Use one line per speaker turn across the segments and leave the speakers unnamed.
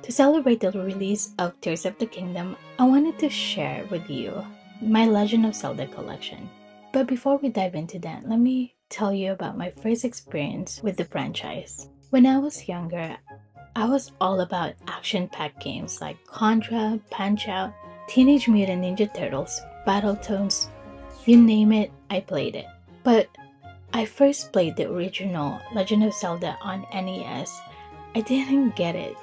To celebrate the release of Tears of the Kingdom, I wanted to share with you my Legend of Zelda collection. But before we dive into that, let me tell you about my first experience with the franchise. When I was younger, I was all about action-packed games like Contra, Punch-Out, Teenage Mutant Ninja Turtles, Battletoads, you name it, I played it. But I first played the original Legend of Zelda on NES. I didn't get it.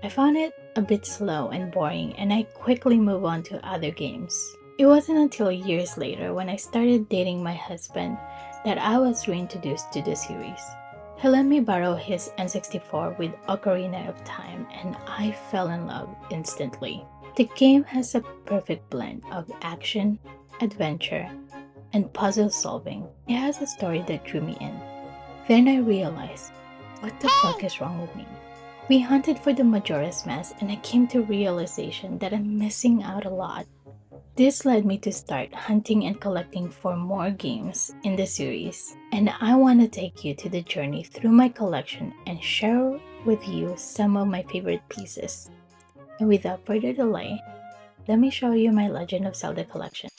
I found it a bit slow and boring, and I quickly moved on to other games. It wasn't until years later when I started dating my husband that I was reintroduced to the series. He let me borrow his N64 with Ocarina of Time, and I fell in love instantly. The game has a perfect blend of action, adventure, and puzzle solving. It has a story that drew me in. Then I realized, what the fuck is wrong with me? We hunted for the Majora's Mask, and I came to realization that I'm missing out a lot. This led me to start hunting and collecting for more games in the series, and I want to take you to the journey through my collection and share with you some of my favorite pieces. And without further delay, let me show you my Legend of Zelda collection.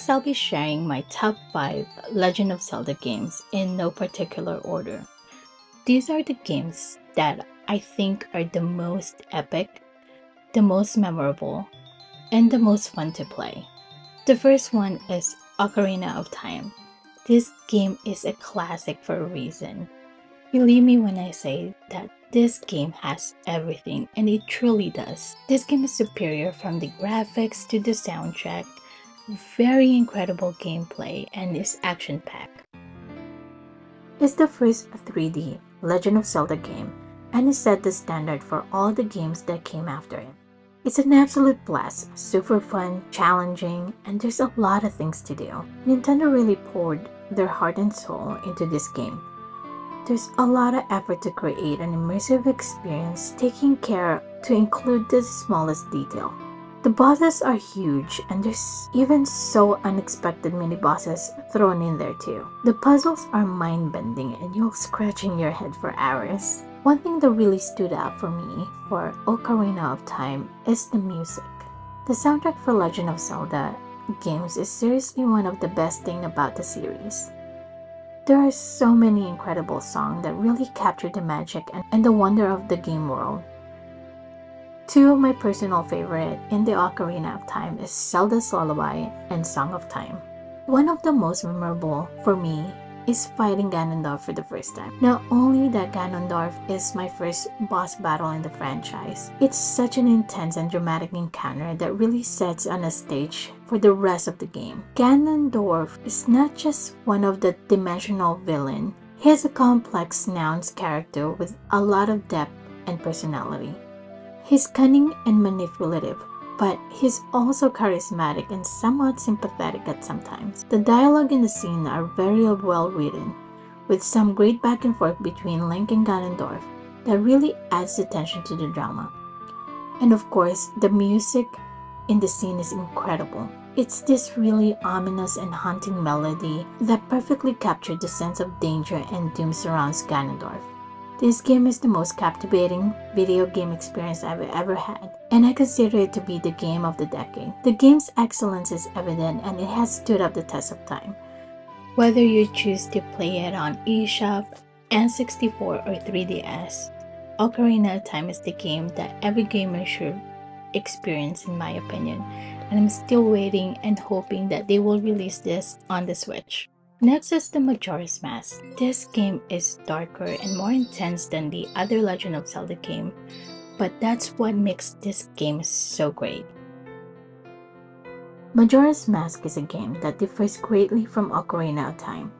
Next, I'll be sharing my top 5 Legend of Zelda games in no particular order. These are the games that I think are the most epic, the most memorable, and the most fun to play. The first one is Ocarina of Time. This game is a classic for a reason. Believe me when I say that this game has everything, and it truly does. This game is superior from the graphics to the soundtrack, very incredible gameplay, and is action-packed. It's the first 3D Legend of Zelda game, and it set the standard for all the games that came after it. It's an absolute blast, super fun, challenging, and there's a lot of things to do. Nintendo really poured their heart and soul into this game. There's a lot of effort to create an immersive experience, taking care to include the smallest detail. The bosses are huge, and there's even so unexpected mini-bosses thrown in there too. The puzzles are mind-bending and you'll scratching your head for hours. One thing that really stood out for me for Ocarina of Time is the music. The soundtrack for Legend of Zelda games is seriously one of the best things about the series. There are so many incredible songs that really capture the magic and the wonder of the game world. Two of my personal favorites in the Ocarina of Time is Zelda's Lullaby and Song of Time. One of the most memorable for me is fighting Ganondorf for the first time. Not only that Ganondorf is my first boss battle in the franchise, it's such an intense and dramatic encounter that really sets on a stage for the rest of the game. Ganondorf is not just one of the dimensional villain, he is a complex nuanced character with a lot of depth and personality. He's cunning and manipulative, but he's also charismatic and somewhat sympathetic at sometimes. The dialogue in the scene are very well written, with some great back and forth between Link and Ganondorf that really adds the tension to the drama. And of course, the music in the scene is incredible. It's this really ominous and haunting melody that perfectly captured the sense of danger and doom surrounds Ganondorf. This game is the most captivating video game experience I've ever had, and I consider it to be the game of the decade. The game's excellence is evident and it has stood up the test of time. Whether you choose to play it on eShop, N64 or 3DS, Ocarina of Time is the game that every gamer should experience in my opinion, and I'm still waiting and hoping that they will release this on the Switch. Next is the Majora's Mask. This game is darker and more intense than the other Legend of Zelda game, but that's what makes this game so great. Majora's Mask is a game that differs greatly from Ocarina of Time.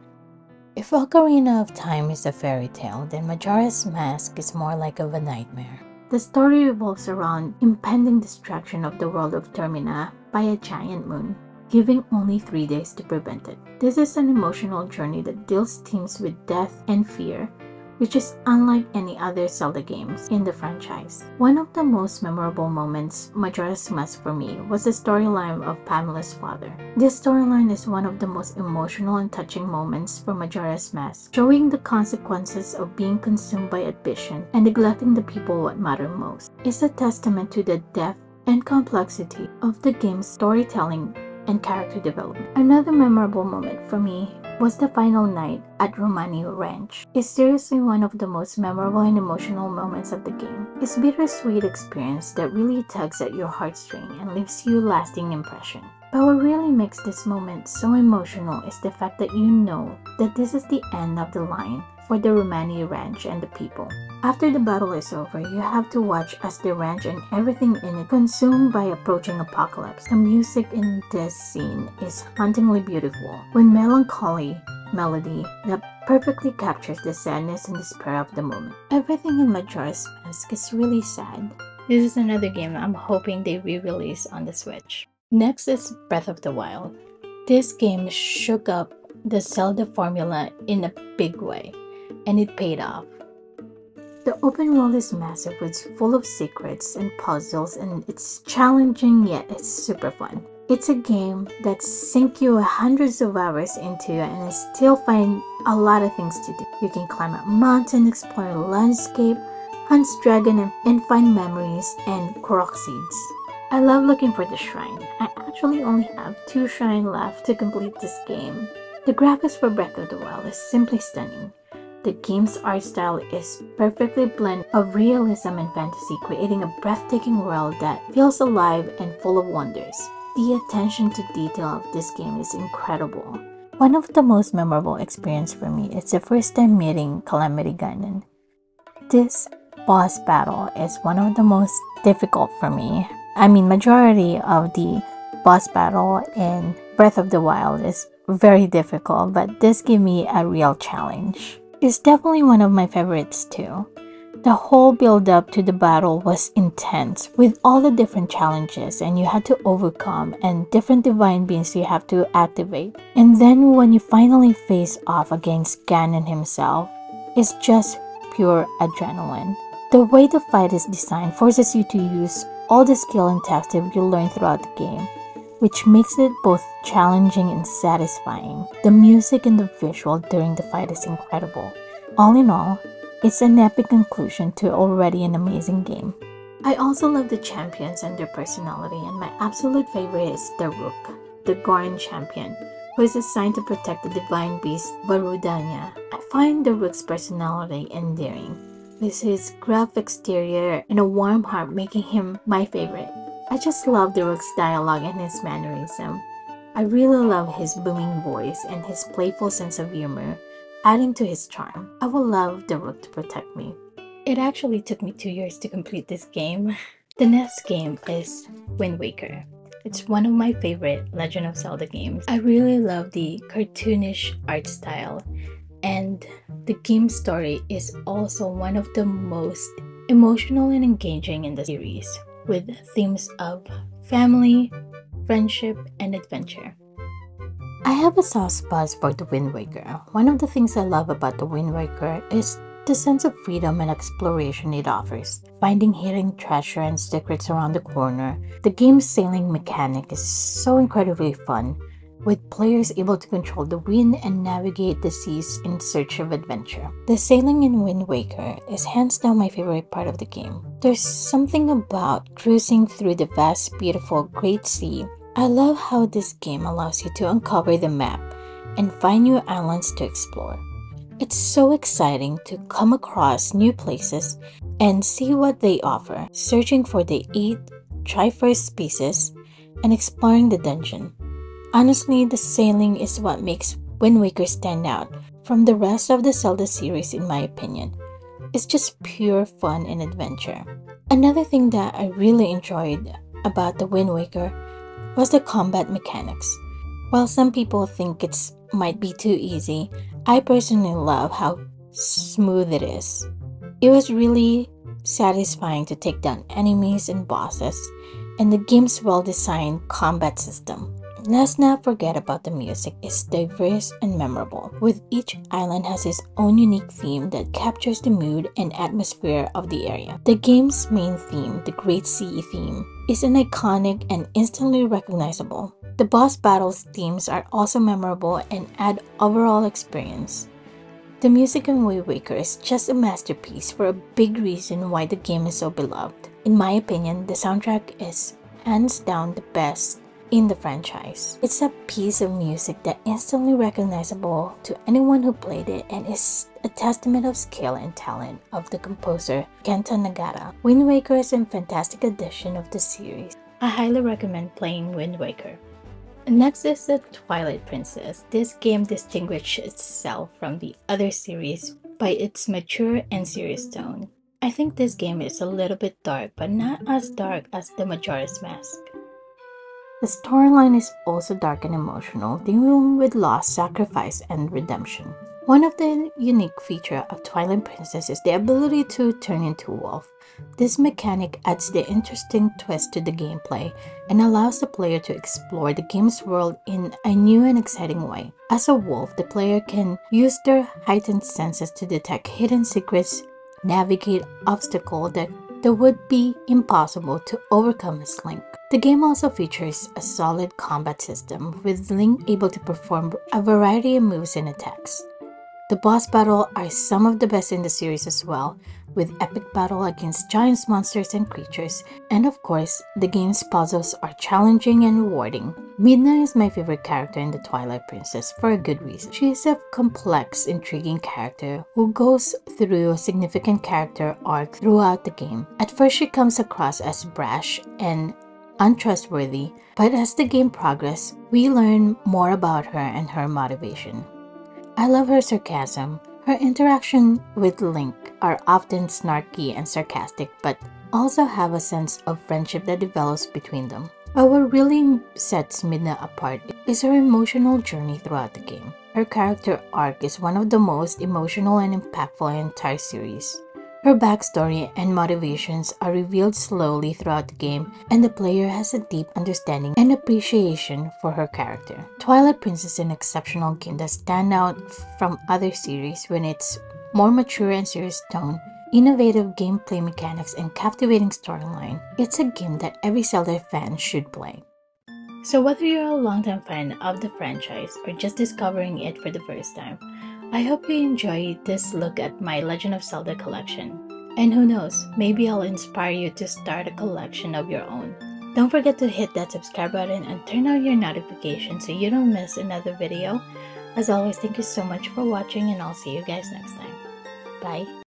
If Ocarina of Time is a fairy tale, then Majora's Mask is more like of a nightmare. The story revolves around impending destruction of the world of Termina by a giant moon, giving only 3 days to prevent it. This is an emotional journey that deals themes with death and fear, which is unlike any other Zelda games in the franchise. One of the most memorable moments Majora's Mask for me was the storyline of Pamela's father. This storyline is one of the most emotional and touching moments for Majora's Mask, showing the consequences of being consumed by ambition and neglecting the people what matter most. It's a testament to the depth and complexity of the game's storytelling and character development. Another memorable moment for me was the final night at Romani Ranch. It's seriously one of the most memorable and emotional moments of the game. It's a bittersweet experience that really tugs at your heartstring and leaves you a lasting impression. But what really makes this moment so emotional is the fact that you know that this is the end of the line for the Romani Ranch and the people. After the battle is over, you have to watch as the ranch and everything in it consumed by approaching apocalypse. The music in this scene is hauntingly beautiful, with melancholy melody that perfectly captures the sadness and despair of the moment. Everything in Majora's Mask is really sad. This is another game I'm hoping they re-release on the Switch. Next is Breath of the Wild. This game shook up the Zelda formula in a big way, and it paid off. The open world is massive, it's full of secrets and puzzles, and it's challenging yet it's super fun. It's a game that sinks you hundreds of hours into and still find a lot of things to do. You can climb a mountain, explore a landscape, hunt dragon and find memories and Korok seeds. I love looking for the shrine. I actually only have 2 shrines left to complete this game. The graphics for Breath of the Wild is simply stunning. The game's art style is perfectly blend of realism and fantasy, creating a breathtaking world that feels alive and full of wonders. The attention to detail of this game is incredible. One of the most memorable experiences for me is the first time meeting Calamity Ganon. This boss battle is one of the most difficult for me. Majority of the boss battle in Breath of the Wild is very difficult, but this gave me a real challenge. It's definitely one of my favorites too. The whole build up to the battle was intense with all the different challenges and you had to overcome and different divine beings you have to activate. And then when you finally face off against Ganon himself, it's just pure adrenaline. The way the fight is designed forces you to use all the skill and tactics you learn throughout the game, which makes it both challenging and satisfying. The music and the visual during the fight is incredible. All in all, it's an epic conclusion to already an amazing game. I also love the champions and their personality, and my absolute favorite is the Rook, the Goron champion, who is assigned to protect the divine beast Varudanya. I find the Rook's personality endearing, with his gruff exterior and a warm heart making him my favorite. I just love the Rook's dialogue and his mannerism. I really love his booming voice and his playful sense of humor, adding to his charm. I would love the Rook to protect me. It actually took me 2 years to complete this game. The next game is Wind Waker. It's one of my favorite Legend of Zelda games. I really love the cartoonish art style, and the game story is also one of the most emotional and engaging in the series, with themes of family, friendship, and adventure. I have a soft spot for the Wind Waker. One of the things I love about the Wind Waker is the sense of freedom and exploration it offers. Finding hidden treasure and secrets around the corner. The game's sailing mechanic is so incredibly fun, with players able to control the wind and navigate the seas in search of adventure. The sailing in Wind Waker is hands down my favorite part of the game. There's something about cruising through the vast, beautiful Great Sea. I love how this game allows you to uncover the map and find new islands to explore. It's so exciting to come across new places and see what they offer, searching for the 8 Triforce species and exploring the dungeon. Honestly, the sailing is what makes Wind Waker stand out from the rest of the Zelda series in my opinion. It's just pure fun and adventure. Another thing that I really enjoyed about the Wind Waker was the combat mechanics. While some people think it might be too easy, I personally love how smooth it is. It was really satisfying to take down enemies and bosses, and the game's well-designed combat system. Let's not forget about the music. It's diverse and memorable, with each island has its own unique theme that captures the mood and atmosphere of the area. The game's main theme, the Great Sea theme, is an iconic and instantly recognizable. The boss battles themes are also memorable and add overall experience. The music in Wind Waker is just a masterpiece for a big reason why the game is so beloved. In my opinion, the soundtrack is hands down the best in the franchise. It's a piece of music that instantly recognizable to anyone who played it and is a testament of skill and talent of the composer Kenta Nagata. Wind Waker is a fantastic addition of the series. I highly recommend playing Wind Waker. Next is the Twilight Princess. This game distinguishes itself from the other series by its mature and serious tone. I think this game is a little bit dark, but not as dark as the Majora's Mask. The storyline is also dark and emotional, dealing with loss, sacrifice, and redemption. One of the unique features of Twilight Princess is the ability to turn into a wolf. This mechanic adds the interesting twist to the gameplay and allows the player to explore the game's world in a new and exciting way. As a wolf, the player can use their heightened senses to detect hidden secrets, navigate obstacles that would be impossible to overcome as Link. The game also features a solid combat system, with Link able to perform a variety of moves and attacks. The boss battle are some of the best in the series as well, with epic battle against giants, monsters, and creatures, and of course, the game's puzzles are challenging and rewarding. Midna is my favorite character in the Twilight Princess for a good reason. She is a complex, intriguing character who goes through a significant character arc throughout the game. At first, she comes across as brash and untrustworthy, but as the game progresses, we learn more about her and her motivation. I love her sarcasm. Her interaction with Link are often snarky and sarcastic, but also have a sense of friendship that develops between them. But what really sets Midna apart is her emotional journey throughout the game. Her character arc is one of the most emotional and impactful in the entire series. Her backstory and motivations are revealed slowly throughout the game, and the player has a deep understanding and appreciation for her character. Twilight Princess is an exceptional game that stands out from other series when its more mature and serious tone, innovative gameplay mechanics, and captivating storyline. It's a game that every Zelda fan should play. So whether you're a longtime fan of the franchise or just discovering it for the first time, I hope you enjoyed this look at my Legend of Zelda collection. And who knows, maybe I'll inspire you to start a collection of your own. Don't forget to hit that subscribe button and turn on your notifications so you don't miss another video. As always, thank you so much for watching, and I'll see you guys next time. Bye!